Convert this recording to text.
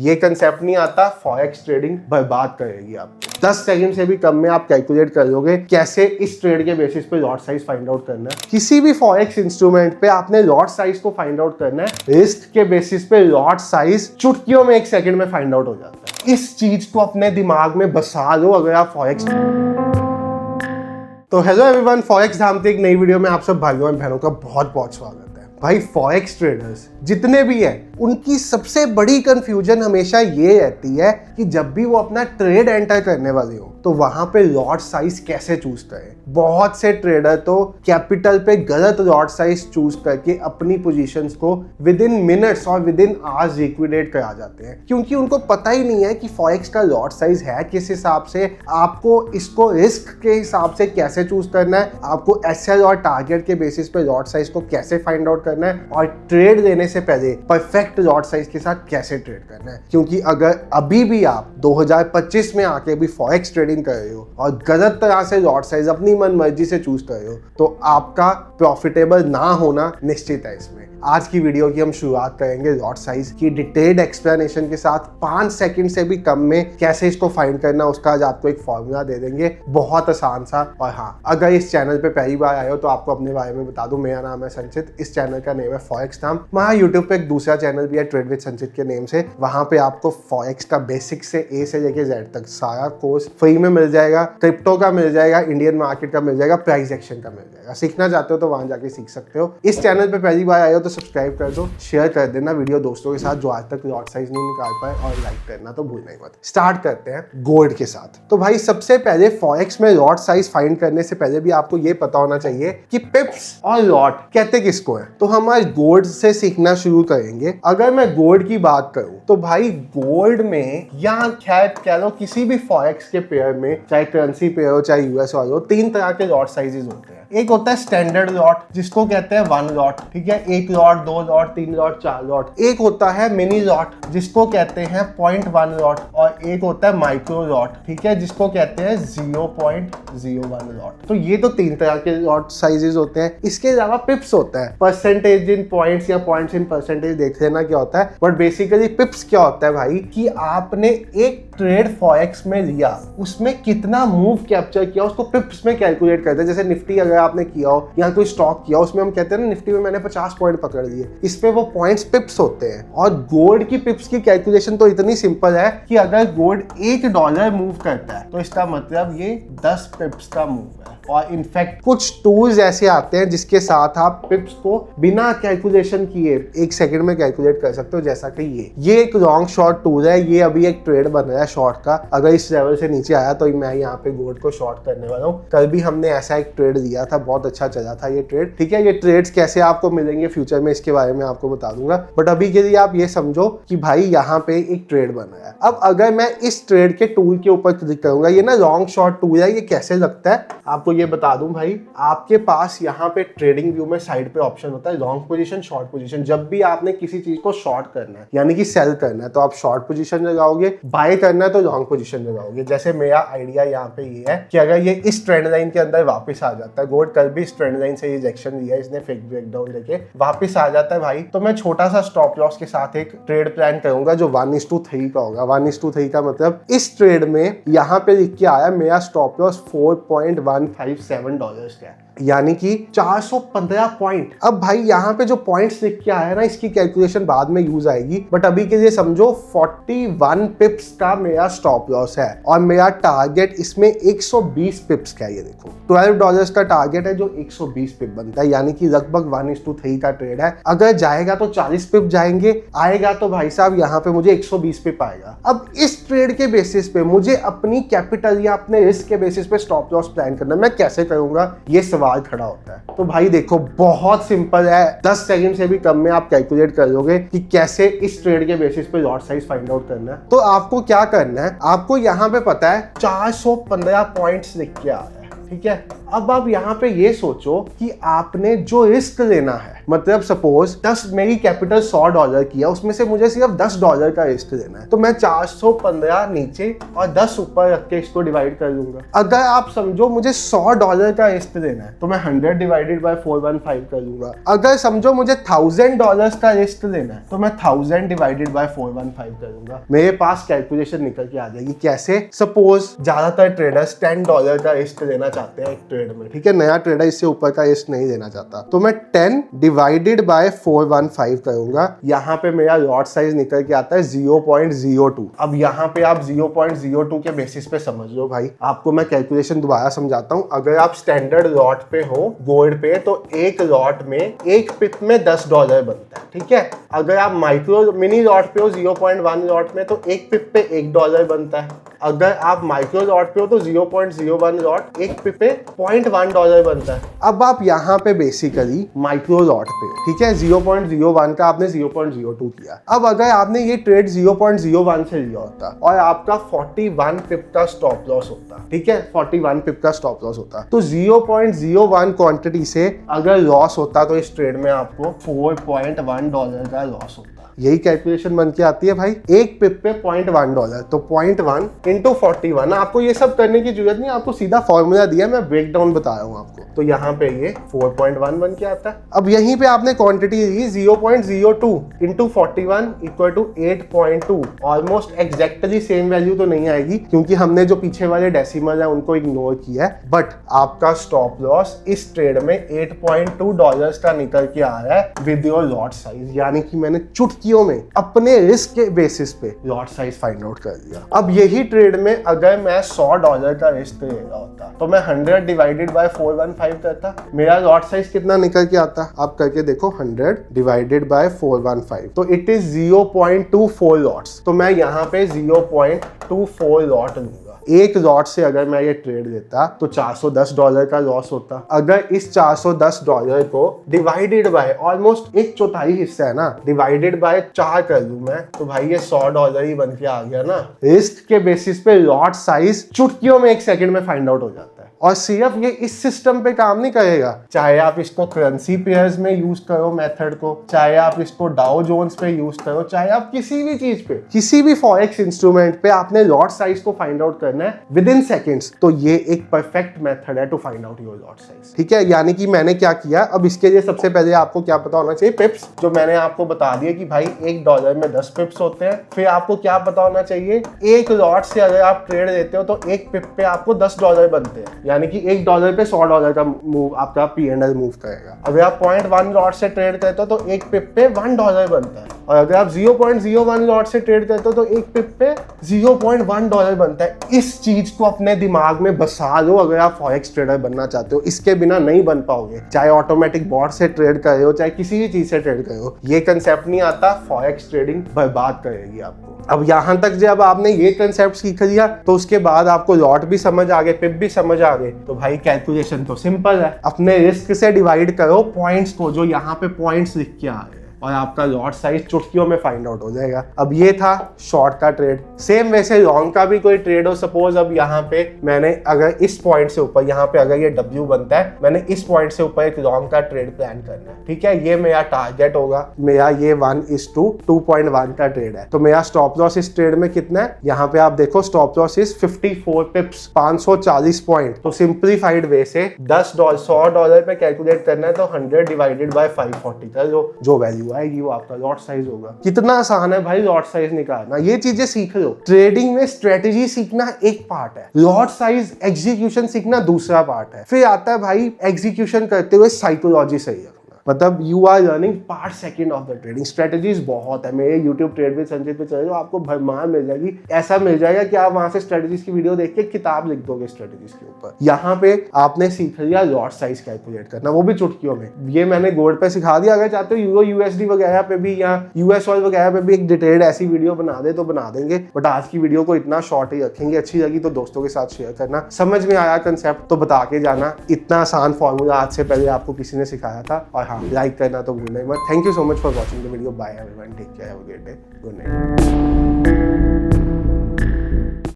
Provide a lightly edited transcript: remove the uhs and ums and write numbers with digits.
ये कंसेप्ट नहीं आता, फॉरेक्स ट्रेडिंग बर्बाद करेगी आपको। 10 सेकंड से भी कम में आप कैलकुलेट कर लोगे कैसे इस ट्रेड के बेसिस पे लॉट साइज फाइंड आउट करना है। किसी भी फॉरेक्स इंस्ट्रूमेंट पे आपने लॉट साइज को फाइंड आउट करना है, रिस्क के बेसिस पे लॉट साइज चुटकियों में 1 सेकंड में फाइंड आउट हो जाता है। इस चीज को अपने दिमाग में बसा लो अगर आप फॉरेक्स। तो हेलो एवरीवन, फॉरेक्स धाम की एक नई वीडियो में आप सब भाइयों और बहनों का बहुत बहुत स्वागत है। भाई फॉरेक्स ट्रेडर्स जितने भी हैं उनकी सबसे बड़ी कंफ्यूजन हमेशा ये रहती है कि जब भी वो अपना ट्रेड एंटर करने वाले हो तो वहां पे लॉट साइज कैसे चूज करें। बहुत से ट्रेडर तो कैपिटल पे गलत लॉट साइज चूज करके अपनी पोजीशंस को विद इन मिनट्स और विद इन आवर्स लिक्विडेट करा जाते हैं, क्योंकि उनको पता ही नहीं है कि फॉरेक्स का लॉट साइज है किस हिसाब से, आपको इसको रिस्क के हिसाब से कैसे चूज करना है, आपको एसएल और टारगेट के बेसिस पे लॉट साइज को कैसे फाइंड आउट करना है और ट्रेड लेने से पहले परफेक्ट लॉट साइज के साथ कैसे ट्रेड करना है। क्योंकि अगर अभी भी आप 2025 में आके भी फॉरेक्स ट्रेडिंग कर रहे हो और गलत तरह से लॉट साइज अपनी मन मर्जी से चूज कर रहे हो तो आपका प्रॉफिटेबल ना होना निश्चित है। इसमें आज की वीडियो की हम शुरुआत करेंगे लॉट साइज की डिटेल्ड एक्सप्लेनेशन के साथ। 5 सेकंड से भी कम में कैसे इसको फाइंड करना उसका आज आपको एक फॉर्मूला दे देंगे, बहुत आसान सा। और हाँ, अगर इस चैनल पे पहली बार आए हो तो आपको अपने बारे में बता दूं, मेरा नाम है संचित, इस चैनल का नेम है फॉरेक्स धाम। वहाँ यूट्यूब पे एक दूसरा चैनल भी है ट्रेड विद संचित के नेम से, वहाँ पे आपको फॉरेक्स का बेसिक से ए से लेके जेड तक सारा कोर्स फ्री में मिल जाएगा। क्रिप्टो का मिल जाएगा, इंडियन मार्केट का मिल जाएगा, प्राइस एक्शन का मिल जाएगा। सीखना चाहते हो तो वहां जाके सीख सकते हो। इस चैनल पे पहली बार आए हो तो सब्सक्राइब कर दो, शेयर कर देना वीडियो दोस्तों के साथ जो आज तक लॉट साइज नहीं निकाल पाए, और लाइक करना तो भूलना ही मत। स्टार्ट करते हैं गोल्ड के साथ। तो भाई सबसे पहले फॉरेक्स में लॉट साइज फाइंड करने से पहले भी आपको ये पता होना चाहिए कि पिप्स और लॉट कहते किसको है। तो हम आज गोल्ड से सीखना शुरू करेंगे। अगर मैं गोल्ड की बात करूं तो भाई गोल्ड में या खैर कह लो किसी भी फॉरेक्स के पेयर में, चाहे करेंसी पेयर हो चाहे यूएस वाले हो, 3 तरह के लॉट साइजेस होते हैं। एक होता है स्टैंडर्ड लॉट जिसको कहते हैं 1 लॉट, ठीक है, 1 लॉट, 2 लॉट, 3 लॉट, 4 लॉट। एक होता है मिनी लॉट जिसको कहते हैं 0.1 लॉट, और एक होता है माइक्रो लॉट, ठीक है, जिसको कहते हैं 0.01 लॉट। तो ये तो 3 तरह के लॉट साइजेस होते हैं। इसके अलावा पिप्स होता है, परसेंटेज इन पॉइंट्स या पॉइंट्स इन परसेंटेज, देख लेना क्या होता है। बट बेसिकली पिप्स क्या होता है भाई कि आपने एक ट्रेड फॉरेक्स में लिया, उसमें कितना मूव कैप्चर किया उसको पिप्स में कैलकुलेट करते हैं। जैसे निफ्टी अगर आपने किया हो या कोई स्टॉक किया, उसमें हम कहते हैं ना निफ्टी में मैंने 50 पॉइंट पकड़ लिए, इस पे वो पॉइंट्स पिप्स होते हैं। और गोल्ड की पिप्स की कैलकुलेशन तो इतनी सिंपल है कि अगर गोल्ड $1 मूव करता है तो इसका मतलब ये 10 पिप्स का मूव है। और इनफैक्ट कुछ टूल्स ऐसे आते हैं जिसके साथ आप पिप्स को बिना कैलकुलेशन किए 1 सेकंड में कैलकुलेट कर सकते हो, जैसा कि ये एक लॉन्ग शॉर्ट टूल है। ये अभी एक ट्रेड बन रहा है शॉर्ट का, अगर इस लेवल से नीचे आया तो मैं यहाँ पे गोल्ड को शॉर्ट करने वाला हूँ। कल भी हमने ऐसा एक ट्रेड दिया था, बहुत अच्छा चला था ये ट्रेड, ठीक है। ये ट्रेड्स कैसे आपको मिलेंगे फ्यूचर में इसके बारे में आपको बता दूंगा, बट अभी के लिए आप ये समझो कि भाई यहाँ पे एक ट्रेड बन रहा है। अब अगर मैं इस ट्रेड के टूल के ऊपर क्लिक करूंगा, ये ना लॉन्ग शॉर्ट टूल है, ये कैसे लगता है आपको ये बता दूं भाई। आपके पास यहाँ पे ट्रेडिंग व्यू में साइड पे ऑप्शन होता है लॉन्ग पोजीशन, शॉर्ट पोजीशन। जब भी आपने किसी चीज को शॉर्ट करना है यानी कि सेल करना है तो आप शॉर्ट पोजीशन लगाओगे, बाय करना है तो लॉन्ग पोजीशन लगाओगे। जैसे मेरा आइडिया यहाँ पे ये है कि अगर ये इस ट्रेंड लाइन के अंदर वापस आ जाता है, गोल्ड कल भी इस ट्रेंड लाइन से रिजेक्शन लिया, इसने फेक ब्रेकडाउन लेके वापस आ जाता है भाई, तो मैं छोटा सा स्टॉप लॉस के साथ एक ट्रेड प्लान करूंगा जो 1:3 का होगा। 1:3 का मतलब इस ट्रेड में यहाँ पे लिख के आया मेरा स्टॉप लॉस $4.157 का है, यानी कि 415 पॉइंट। अब भाई यहाँ पे जो पॉइंट्स लिख के आया ना, इसकी कैलकुलेशन बाद में यूज आएगी, बट अभी के लिए समझो 41 पिप्स का मेरा स्टॉप लॉस है और मेरा टारगेट इसमें 120 पिप्स का है। ये देखो $12 का टारगेट है जो 120 पिप बनता है, यानी कि लगभग 1:3 का ट्रेड है। अगर जाएगा तो 40 पिप जाएंगे, आएगा तो भाई साहब यहाँ पे मुझे 120 पिप आएगा। अब इस ट्रेड के बेसिस पे मुझे अपनी कैपिटल या अपने रिस्क के बेसिस पे स्टॉप लॉस प्लान करना, मैं कैसे करूंगा ये सवाल खड़ा होता है। तो भाई देखो बहुत सिंपल है, 10 सेकंड से भी कम में आप कैलकुलेट कर लोगे कि कैसे इस ट्रेड के बेसिस पे लॉट साइज फाइंड आउट करना है। तो आपको क्या करना है, आपको यहाँ पे पता है 415 पॉइंट्स लिख के आ रहा है, ठीक है। अब आप यहाँ पे ये सोचो कि आपने जो रिस्क लेना है, मतलब सपोज 10 मेरी कैपिटल $100 किया, उसमें से मुझे सिर्फ $10 का रिस्क लेना है, तो मैं 415 नीचे और 10 ऊपर रख के इसको डिवाइड कर दूंगा। अगर आप समझो मुझे $100 का रिस्क लेना है तो मैं 100 डिवाइडेड बाय 415 कर दूंगा। अगर समझो मुझे $1000 का रिस्क लेना है तो मैं 1000 डिवाइडेड बाय 415 कर दूंगा। मेरे पास कैलकुलेशन निकल के आ जाएगी। कैसे? सपोज ज्यादातर ट्रेडर्स $10 का रिस्क लेना चाहते हैं एक ट्रेड में, ठीक है, नया ट्रेडर इससे ऊपर का रिस्क नहीं लेना चाहता, तो मैं 10 डिवाइडेड बाय 415 करूंगा। यहाँ पे मेरा लॉट साइज निकल के आता है 0.02। अब यहाँ पे आप 0.02 के बेसिस पे समझ लो भाई, आपको मैं कैलकुलेशन दोबारा समझाता हूँ। अगर आप स्टैंडर्ड लॉट पे हो गोल्ड पे तो एक लॉट में एक पिप में $10 बनता है, ठीक है। अगर आप माइक्रो मिनी लॉट पे हो 0.1 लॉट में तो एक पिप पे $1 बनता है। अगर आप माइक्रो लॉट पे हो तो 0.01 लॉट एक पिप पे $0.1 बनता है। अब आप यहाँ पे बेसिकली माइक्रो लॉट पे, ठीक है, 0.01 का आपने 0.02 किया। अब अगर आपने ये ट्रेड 0.01 से लिया होता और आपका 41 पिप का स्टॉप लॉस होता, ठीक है, 41 पिप का स्टॉप लॉस होता, तो 0.01 क्वांटिटी से अगर लॉस होता तो इस ट्रेड में आपको $4.1 का लॉस होता। यही कैलकुलेशन बन के आती है भाई, एक पिप पे $0.1, तो 0.1 इंटू 41। आपको ये सब करने की जरूरत नहीं, आपको सीधा फॉर्मूला दिया, मैं ब्रेक डाउन बता रहा हूँ आपको। तो यहाँ पे ये 4.1 बन के आता है। अब यहीं पे आपने क्वांटिटी ली 0.02 into 41 equal to 8.2। Almost exactly same value तो नहीं आएगी क्योंकि हमने जो पीछे वाले डेसिमल है उनको इग्नोर किया है, बट आपका स्टॉप लॉस इस ट्रेड में $8.2 का निकल के आ रहा है विद योर लॉट साइज। यानी कि मैंने चुटकियों में अपने रिस्क के बेसिस पे लॉट साइज फाइंड आउट कर दिया। अब यही ट्रेड में अगर मैं $100 का रिस्क ले रहा होता तो मैं 100 डिवाइडेड बाय 415 करता, मेरा लॉट साइज कितना निकल के आता? आप करके देखो, 100 डिवाइडेड बाय 415, तो इट इज 0.24 लॉट्स। तो मैं यहाँ पे 0.24 लॉट लूंगा। एक लॉट से अगर मैं ये ट्रेड लेता तो $410 का लॉस होता। अगर इस $410 को डिवाइडेड बाय ऑलमोस्ट एक चौथाई हिस्सा है ना, डिवाइडेड बाय 4 कर लूं मैं, तो भाई ये $100 ही बन के आ गया ना। रिस्क के बेसिस पे लॉट साइज चुटकियों में एक सेकंड में फाइंड आउट हो जाता है। और सिर्फ ये इस सिस्टम पे काम नहीं करेगा, चाहे आप इसको करेंसी पेयर्स में यूज करो मेथड को, चाहे आप इसको डाउ जोन्स पे यूज करो, चाहे आप किसी भी चीज पे, किसी भी फॉरेक्स इंस्ट्रूमेंट पे आपने लॉट साइज को फाइंड आउट करना है विद इन सेकेंड्स, तो ये एक परफेक्ट मेथड है to find out your lot size, ठीक है। यानी कि मैंने क्या किया, अब इसके लिए सबसे पहले आपको क्या पता होना चाहिए, पिप्स, जो मैंने आपको बता दिया कि भाई $1 में 10 पिप्स होते हैं। फिर आपको क्या पता होना चाहिए, एक लॉट से अगर आप ट्रेड देते हो तो एक पिप पे आपको $10 बनते हैं, यानी कि $1 पे $100 का मूव आपका P&L मूव करेगा। अगर आप 0.1 लॉट से ट्रेड करते हो तो एक पिप पे $1 बनता है, और अगर आप 0.01 लॉट से ट्रेड करते हो तो एक पिप पे $0.1 बनता है। इस चीज को अपने दिमाग में बसा लो अगर आप फॉरेक्स ट्रेडर बनना चाहते हो। इसके बिना नहीं बन पाओगे, चाहे ऑटोमेटिक बॉट से ट्रेड कर रहे हो, चाहे किसी भी चीज से ट्रेड कर रहे हो। ये कंसेप्ट नहीं आता, फॉरेक्स ट्रेडिंग बर्बाद करेगी आपको। अब यहां तक जब आपने ये कंसेप्ट सीख लिया तो उसके बाद आपको लॉट भी समझ आ गए, पिप भी समझ आ गए, तो भाई कैलकुलेशन तो सिंपल है। अपने रिस्क से डिवाइड करो पॉइंट्स को, जो यहाँ पे पॉइंट्स लिख के आ रहे हैं, और आपका लॉट साइज चुटकियों में फाइंड आउट हो जाएगा। अब ये था शॉर्ट का ट्रेड। सेम वैसे लॉन्ग का भी कोई ट्रेड हो, सपोज अब यहाँ पे मैंने अगर इस पॉइंट से ऊपर, यहाँ पे अगर ये W बनता है, मैंने इस पॉइंट से ऊपर एक लॉन्ग का ट्रेड प्लान करना है, ठीक है। ये मेरा टारगेट होगा, मेरा ये 1:2.1 का ट्रेड है। तो मेरा स्टॉप लॉस इस ट्रेड में कितना है, यहाँ पे आप देखो स्टॉप लॉस इज 54 पिप्स, 540 पॉइंट। तो सिंप्लीफाइड वे से $100 पे कैलकुलेट करना है तो 100 डिवाइडेड बाय 540 का जो वैल्यू आएगी वो आपका लॉट साइज होगा। कितना आसान है भाई लॉट साइज निकालना। ये चीजें सीख लो। ट्रेडिंग में स्ट्रेटेजी सीखना एक पार्ट है, लॉट साइज एग्जीक्यूशन सीखना दूसरा पार्ट है। फिर आता है भाई एग्जीक्यूशन करते हुए साइकोलॉजी सही है, मतलब you are learning part second of the trading. Strategies बहुत है, मेरे यूट्यूब ट्रेड विद संचित पे चले जाओ, आपको भरमार मिल जाएगी। ऐसा मिल जाएगा कि आप वहां से स्ट्रेटेजीज की वीडियो देख के किताब लिख दोगे स्ट्रेटेजीज के ऊपर। यहाँ पे आपने सीख लिया लॉट साइज कैलकुलेट करना, वो भी चुटकियों में। ये मैंने गोल्ड पे सिखा दिया। अगर चाहते हो यूरो USD वगैरह पे भी या US ऑयल वगैरह पे भी एक डिटेल्ड ऐसी वीडियो बना दे तो बना देंगे, बट आज की वीडियो को इतना शॉर्ट ही रखेंगे। अच्छी लगी तो दोस्तों के साथ शेयर करना, समझ में आया कंसेप्ट तो बता के जाना। इतना आसान फॉर्मूला आज से पहले आपको किसी ने सिखाया था। और हाँ, लाइक करना तो भूलना ही मत। Thank you so much for watching the video. Bye everyone, take care, have a great day, good night.